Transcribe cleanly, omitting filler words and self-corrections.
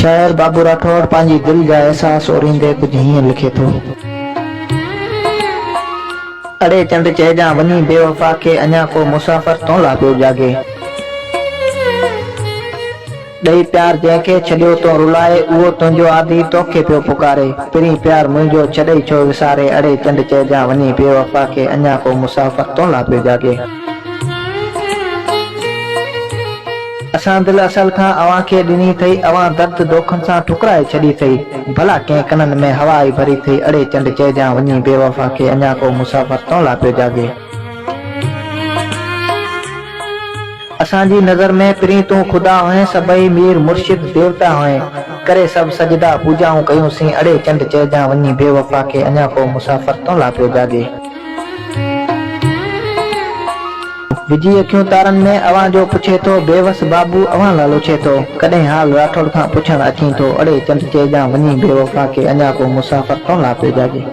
शायर बाबू राठौड़ पांजी दिल जा एहसास ओरींदे कुछ हीअं लिखे थो। अड़े चंड चइजां वञी बेवफा के अञा को मुसाफ़िर तो ला पियो जागे। ॾेई प्यार जंहिंखे छॾियो तो रुलाए उहो तुंहिंजो आदि तोखे पियो पुकारे। पिरीं प्यार मुंहिंजो छॾे छो विसारे। अड़े चंड चइजां वञी बेवफा के अञा को मुसाफ़िर तो ला पियो जागे। असां दिल असल खां अवां खे ॾिनी थई, अवां दर्द दोखनि सां ठुकराए छॾी थई। भला कंहिं कननि में हवा ई भरी थई। अड़े चंड चइजां वञी बेवफा के अञा को मुसाफ़िर तो ला पियो जागे। असांजी नज़र में पिरीं तूं ख़ुदा हुएं, सभई मीर मुर्शिद देवता हुएं, करे सभु सजदा पूजाऊं कयूंसीं। अड़े चंड चइजां वञी बेवफा के अञा को मुसाफ़िर तो ला पियो जागे। विझी अखियूं तारनि में अवां जो पुछे थो, बेवस बाबू अवां लालो छे थो। कॾहिं हाल राठौड़ खां पुछण अचीं थो। अड़े चंड चइजां वञी बेवफा के अञा को मुसाफ़िर तो ला पियो जागे।